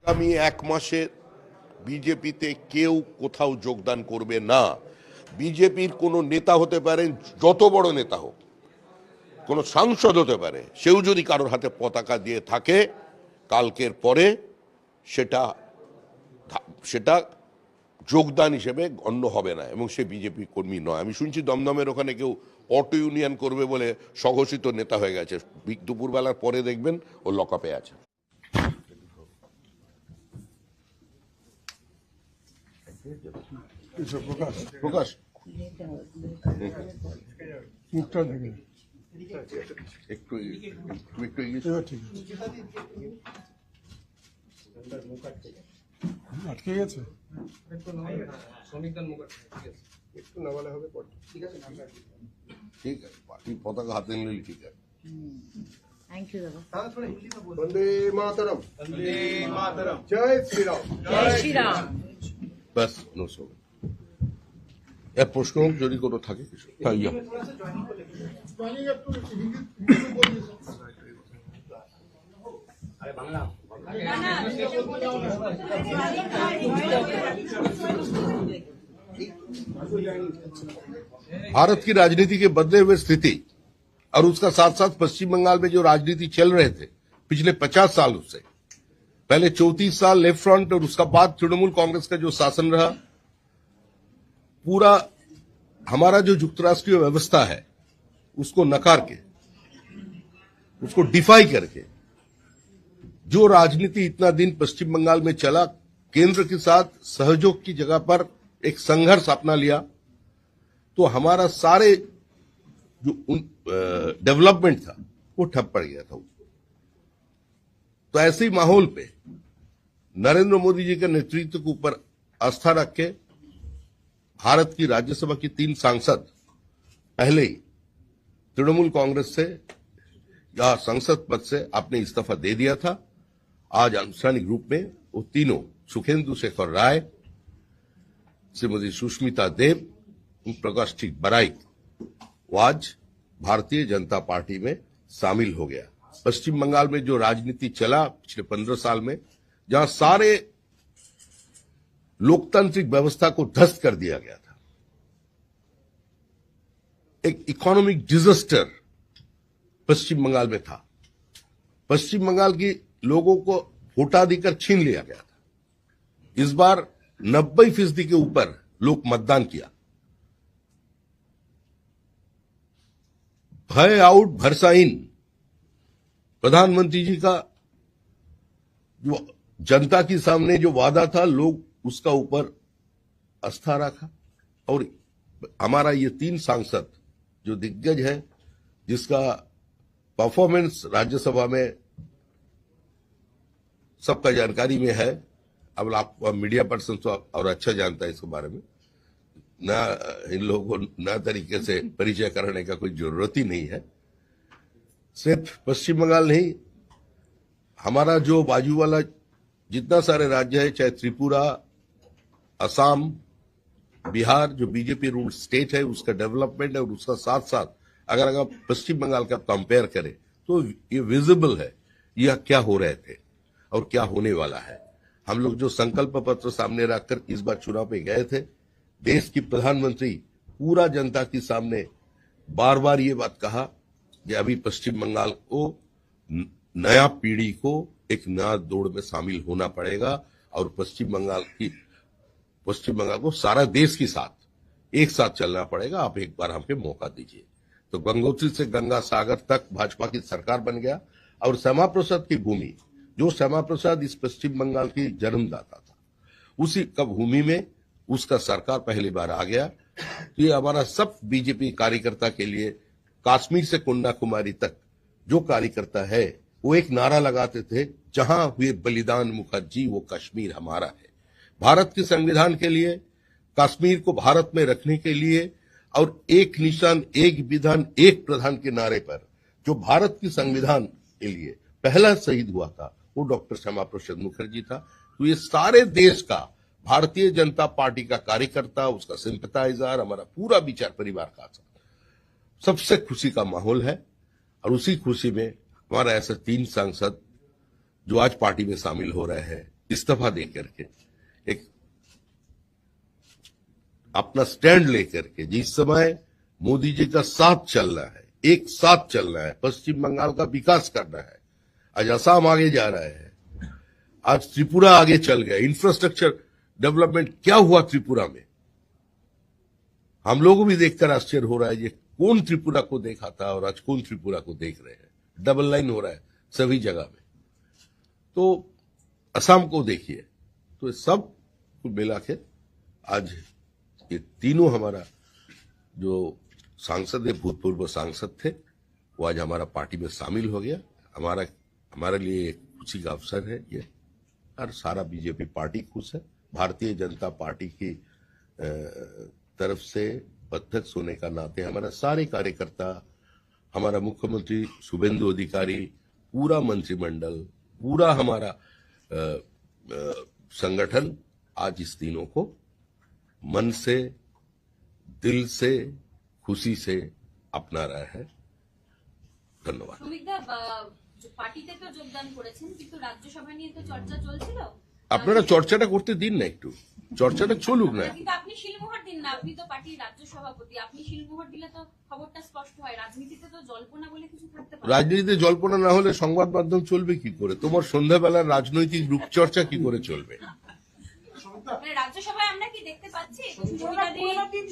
আগামী এক মাসে বিজেপিতে কেউ কোথাও যোগদান করবে না। বিজেপির কোনো নেতা হতে পারেন, যত বড় নেতা হোক, কোনো সাংসদ হতে পারে, সেও যদি কারোর হাতে পতাকা দিয়ে থাকে কালকের পরে সেটা সেটা যোগদান হিসেবে গণ্য হবে না এবং সে বিজেপি কর্মী নয়। আমি শুনছি দমদমের ওখানে কেউ অটো ইউনিয়ন করবে বলে স্বঘোষিত নেতা হয়ে গেছে, দুপুরবেলার পরে দেখবেন ও লকআপে আছে। প্রকাশ মুখটা দেখে একটু আটকে গেছে। একটু নামালে হবে, ঠিক আছে, পার্টির পতাকা হাতে নিলেই ঠিক আছে। थैंक यू दादा। वंदे मातरम, वंदे मातरम, जय श्री राम, जय श्री राम। ব্যাস নশো এর প্রশ্ন যদি কোনো থাকে কিছু भारत की राजनीति के बदले हुए स्थिति और उसका साथ साथ पश्चिम बंगाल में जो राजनीति चल रहे थे पिछले 50 साल, उससे पहले 34 साल लेफ्ट फ्रंट और उसका बाद तृणमूल कांग्रेस का जो शासन रहा, पूरा हमारा जो युक्तराष्ट्रीय व्यवस्था है उसको नकार के, उसको डिफाई करके जो राजनीति इतना दिन पश्चिम बंगाल में चला, केंद्र के साथ सहयोग की जगह पर एक संघर्ष अपना लिया, तो हमारा सारे जो डेवलपमेंट था वो ठप पड़ गया था। तो ऐसे ही माहौल पे नरेंद्र मोदी जी के नेतृत्व के ऊपर आस्था रख के भारत की राज्यसभा की 3 सांसद पहले ही तृणमूल कांग्रेस से या संसद पद से आपने इस्तीफा दे दिया था। आज आनुষ্ঠাनिक रूप में वो तीनों, सुखेंदु शेखर राय, श्रीमती सुष्मिता देव, प्रकाश बराइक, वो आज भारतीय जनता पार्टी में शामिल हो गया। पश्चिम बंगाल में जो राजनीति चला पिछले 15 साल में, जहां सारे लोकतांत्रिक व्यवस्था को ध्वस्त कर दिया गया था, एक इकोनॉमिक डिजास्टर पश्चिम बंगाल में था। पश्चिम बंगाल की लोगों को वोटाधिकार छीन लिया गया था। इस बार 90% के ऊपर लोग मतदान किया। भय आउट भरसा इन, प्रधानमंत्री जी का जो जनता के सामने जो वादा था, लोग उसका ऊपर आस्था रखा। और हमारा ये 3 सांसद जो दिग्गज है, जिसका परफॉर्मेंस राज्यसभा में सबका जानकारी में है, अब आप मीडिया पर्सन तो और अच्छा जानता है इसके बारे में, ना इन लोगों को ना तरीके से परिचय कराने का कोई जरूरत ही नहीं है। सिर्फ पश्चिम बंगाल नहीं, हमारा जो बाजू वाला जितना सारे राज्य है, चाहे त्रिपुरा, असम, बिहार, जो बीजेपी रूल स्टेट है, उसका डेवलपमेंट है और उसका साथ साथ अगर पश्चिम बंगाल का कंपेयर करें तो ये विजिबल है यह क्या हो रहे थे और क्या होने वाला है। हम लोग जो संकल्प पत्र सामने रखकर इस बार चुनाव पे गए थे, देश की प्रधानमंत्री पूरा जनता के सामने बार बार ये बात कहा कि अभी पश्चिम बंगाल को नया पीढ़ी को एक नया दौड़ में शामिल होना पड़ेगा और पश्चिम बंगाल को सारा देश के साथ एक साथ चलना पड़ेगा। आप एक बार हमें मौका दीजिए। तो गंगोत्री से गंगा सागर तक भाजपा की सरकार बन गया और श्यामा प्रसाद की भूमि, जो श्यामा प्रसाद इस पश्चिम बंगाल की जन्मदाता था, उसी का भूमि में उसका सरकार पहली बार आ गया। तो ये हमारा सब बीजेपी कार्यकर्ता के लिए, कश्मीर से कन्याकुमारी तक जो कार्यकर्ता है, वो एक नारा लगाते थे, जहां हुए बलिदान मुखर्जी वो कश्मीर हमारा है। भारत के संविधान के लिए, कश्मीर को भारत में रखने के लिए और एक निशान एक विधान एक प्रधान के नारे पर जो भारत के संविधान के लिए पहला शहीद हुआ था, वो डॉक्टर श्यामा प्रसाद मुखर्जी था। तो ये सारे देश का भारतीय जनता पार्टी का कार्यकर्ता, उसका सिंपैथाइजर, हमारा पूरा विचार परिवार का सबसे खुशी का माहौल है। और उसी खुशी में हमारा ऐसे 3 सांसद जो आज पार्टी में शामिल हो रहे हैं, इस्तीफा दे करके एक अपना स्टैंड लेकर के, जिस समय मोदी जी का साथ चलना है, एक साथ चलना है, पश्चिम बंगाल का विकास करना है। आज असम आगे जा रहा है, आज त्रिपुरा आगे चल गया। इंफ्रास्ट्रक्चर डेवलपमेंट क्या हुआ त्रिपुरा में, हम लोगों भी देखकर आश्चर्य हो रहा है। ये कौन त्रिपुरा को देखा था और आज कौन त्रिपुरा को देख रहे हैं। डबल लाइन हो रहा है सभी जगह में। तो असम को देखिए, तो सब कुल मिला के आज ये तीनों हमारा जो सांसद है, भूतपूर्व सांसद थे, वो आज हमारा पार्टी में शामिल हो गया। हमारे लिए एक खुशी का अवसर है ये, और सारा बीजेपी पार्टी खुश है। भारतीय जनता पार्टी की तरफ से अध्यक्ष होने का नाते हमारा सारे कार्यकर्ता, हमारा मुख्यमंत्री शुभेंदु अधिकारी, पूरा मंत्रिमंडल, पूरा हमारा संगठन आज इस तीनों को मन से, दिल से, खुशी से अपना रहा है। धन्यवाद। পার্টিতে তো যোগদান করেছেন, কিন্তু রাজ্যসভা নিয়ে তো চর্চা চলছিল। আপনারা চর্চাটা করতে দিন না, একটু চর্চাটা চলুক না। কিন্তু আপনি শিলমোহর দিন না, আপনি তো পার্টির রাজ্য সভাপতি, আপনি শিলমোহর দিলে তো খবরটা স্পষ্ট হয়। রাজনীতিতে তো জল্পনা বলে কিছু থাকতে পারে। রাজনীতিতে জল্পনা না হলে সংবাদ মাধ্যম চলবে কি করে? তোমার সন্ধ্যাবেলার রাজনৈতিক রূপচর্চা কি করে চলবে? রাজ্যসভায় আমরা কি দেখতে পাচ্ছি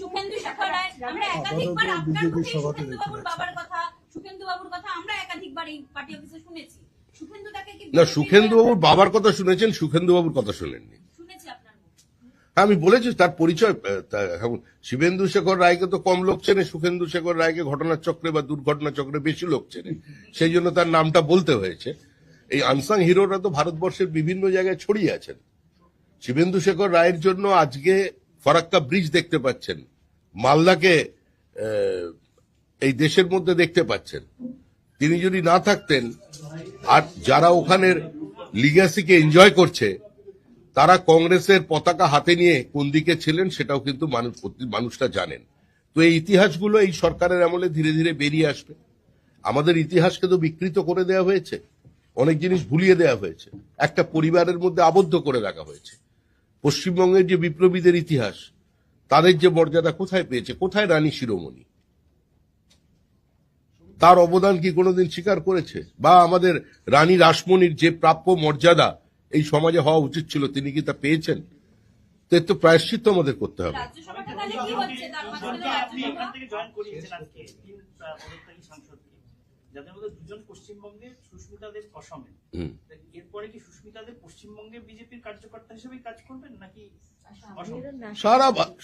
সুখেন্দু শেখর রায়, আমরা একাধিকবার আপনার মুখে সুখেন্দু বাবুর বাবার কথা, সুখেন্দু বাবুর কথা আমরা একাধিকবার এই পার্টি অফিসে শুনেছি। সুখেন্দুটাকে কি না, সুখেন্দু বাবুর বাবার কথা শুনেছেন, সুখেন্দু বাবুর কথা শুনেননি। শুনেছি আপনার মুখে। হ্যাঁ, আমি বলেছি তার পরিচয়। শিবেন্দু শেখর রায়কে তো কম লোক চেনে, সুখেন্দু শেখর রায়কে ঘটনার চক্রে বা দুর্ঘটনা চক্রে বেশি লোক চেনে, সেই জন্য তার নামটা বলতে হয়েছে। এই আনসাং হিরোরা তো ভারতবর্ষের বিভিন্ন জায়গায় ছড়িয়ে আছেন। শিবেন্দু শেখর রায়ের জন্য আজকে ফরাক্কা ব্রিজ দেখতে পাচ্ছেন, মালদাকে এই দেশের মধ্যে দেখতে পাচ্ছেন। তিনি যদি না থাকতেন, আর যারা ওখানের লিগ্যাসিকে এনজয় করছে, তারা কংগ্রেসের পতাকা হাতে নিয়ে কোন দিকে ছিলেন সেটাও কিন্তু মানুষটা জানেন। তো এই ইতিহাসগুলো এই সরকারের আমলে ধীরে ধীরে বেরিয়ে আসবে। আমাদের ইতিহাসকে তো বিকৃত করে দেওয়া হয়েছে, অনেক জিনিস ভুলিয়ে দেওয়া হয়েছে, একটা পরিবারের মধ্যে আবদ্ধ করে রাখা হয়েছে। পশ্চিমবঙ্গের যে বিপ্লবীদের ইতিহাস, তাদের যে মর্যাদা কোথায় পেয়েছে, কোথায় রানী শিরোমণি, তার অবদান কি কোনোদিন স্বীকার করেছে? বা আমাদের রানী রাসমণির যে প্রাপ্য মর্যাদা এই সমাজে হওয়া উচিত ছিল, তিনি কি তা পেয়েছেন? তো এর তো প্রায়শ্চিত্ত আমাদের করতে হবে। রাজ্যসভাটা তাহলে কি হচ্ছে? তার মাঝখানে আপনি রাজ্যসভা এখান থেকে জয়েন করিয়েছেন আজকে তিন পদত্যাগী সাংসদকে, যাদের মধ্যে দুজন পশ্চিমবঙ্গে, সুস্মিতা দেব অসমে। এরপরে কি সুস্মিতা দেব পশ্চিমবঙ্গে বিজেপির কার্যকর্তা হিসেবে কাজ করবেন নাকি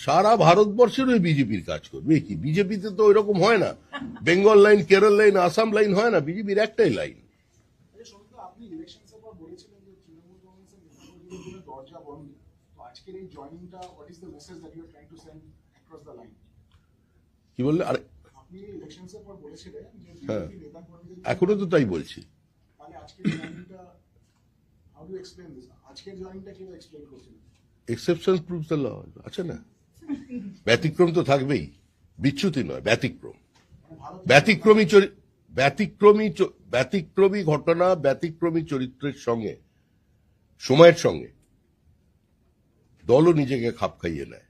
সারা ভারতবর্ষের ওই বিজেপির কাজ করবে? কি বিজেপিতে তো ওইরকম হয় না, Bengal line, Kerala line, Assam line হয় না, বিজেপির একটাই লাইন। আপনি ইলেকশনের পর বলেছিলেন যে তৃণমূল কংগ্রেসের নেতাকর্মীদের দরজা বন্ধ, তো আজকের এই জয়েনিংটা, what is the message that you are trying to send across the line? কি বললে? আরে আপনি ইলেকশনের পর বলেছিলেন যে হ্যাঁ, বিজেপি নেতাকর্মীদের এখনো তো তাই বলছি। তাহলে আজকের জয়েনিংটা, হাউ ডু এক্সপ্লেইন দিস? আজকের জয়েনিংটা কিভাবে এক্সপ্লেইন করছেন? এক্সেপশন প্রুভস দ্য ল আছে না, ব্যতিক্রম তো থাকবেই, বিচ্যুতি নয়, ব্যতিক্রম। ব্যতিক্রমী ঘটনা, ব্যতিক্রমী চরিত্রের সঙ্গে, সময়ের সঙ্গে দলও নিজেকে খাপ খাইয়ে নেয়।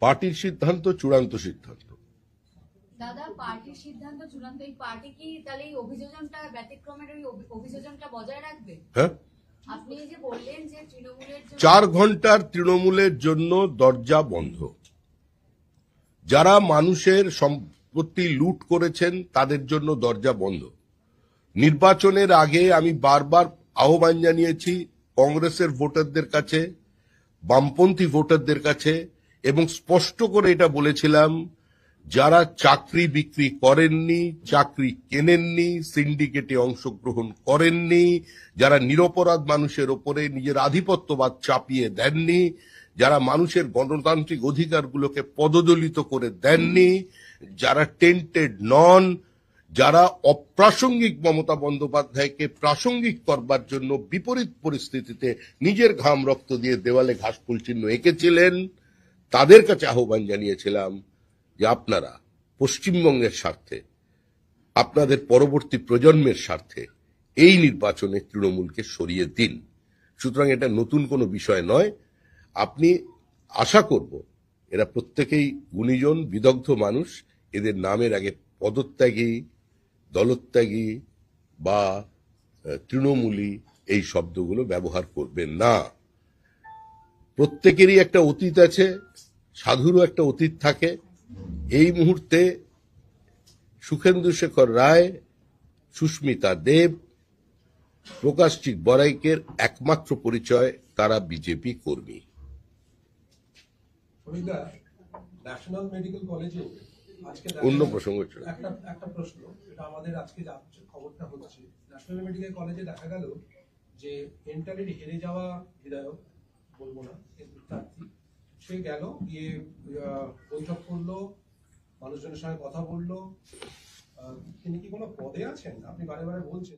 পার্টির সিদ্ধান্ত চূড়ান্ত সিদ্ধান্ত। দাদা, পার্টির সিদ্ধান্ত চূড়ান্ত, এই পার্টি কি তাহলে এই অভিযোজনটা, ব্যতিক্রমের ওই অভিযোজনটা বজায় রাখবে? হ্যাঁ, আপনি যে বললেন যে তৃণমূলের 4 ঘন্টার তৃণমূলের জন্য দরজা বন্ধ। যারা মানুষের সম্পত্তি লুট করেছেন তাদের জন্য দরজা বন্ধ। নির্বাচনের আগে আমি বারবার আহ্বান জানিয়েছি কংগ্রেসের ভোটারদের কাছে, বামপন্থী ভোটারদের কাছে, এবং স্পষ্ট করে এটা বলেছিলাম, যারা চাকরি বিক্রি করেননি, চাকরি কেনেননি, সিন্ডিকেটে অংশগ্রহণ করেননি, যারা নিরপরাধ মানুষের ওপরে নিজের আধিপত্যবাদ চাপিয়ে দেননি, যারা মানুষের গণতান্ত্রিক অধিকারগুলোকে পদদলিত করে দেননি, যারা টেন্টেড নন, যারা অপ্রাসঙ্গিক মমতা বন্দ্যোপাধ্যায়কে প্রাসঙ্গিক করবার জন্য বিপরীত পরিস্থিতিতে নিজের ঘাম রক্ত দিয়ে দেওয়ালে ঘাসফুল চিহ্ন এঁকেছিলেন, তাদের কাছে আহ্বান জানিয়েছিলাম যে আপনারা পশ্চিমবঙ্গের স্বার্থে, আপনাদের পরবর্তী প্রজন্মের স্বার্থে এই নির্বাচনে তৃণমূলকে সরিয়ে দিন। সুতরাং এটা নতুন কোনো বিষয় নয়। আপনি আশা করব এরা প্রত্যেকেই গুণীজন বিদগ্ধ মানুষ, এদের নামের আগে পদত্যাগী, দলত্যাগী বা তৃণমূলী এই শব্দগুলো ব্যবহার করবেন না। প্রত্যেকেরই একটা অতীত আছে, সাধুরও একটা অতীত থাকে। এই মুহূর্তে সুখেন্দু শেখর রায়, সুস্মিতা দেব, প্রকাশজিৎ বড়াইকের একমাত্র পরিচয় তারা বিজেপি কর্মী। ন্যাশনাল মেডিকেল কলেজে আজকে অন্য প্রসঙ্গ ছিল। একটা প্রশ্ন, এটা আমাদের আজকে খবরটা হচ্ছে, ন্যাশনাল মেডিকেল কলেজে দেখা গেল যে এন্টারের হেরে যাওয়া বিধায়ক, বলবো না কিন্তু প্রার্থী, সে গেল গিয়ে বৈঠক করলো, মানুষজনের সঙ্গে কথা বললো। তিনি কি কোনো পদে আছেন? আপনি বারে বারে বলছেন।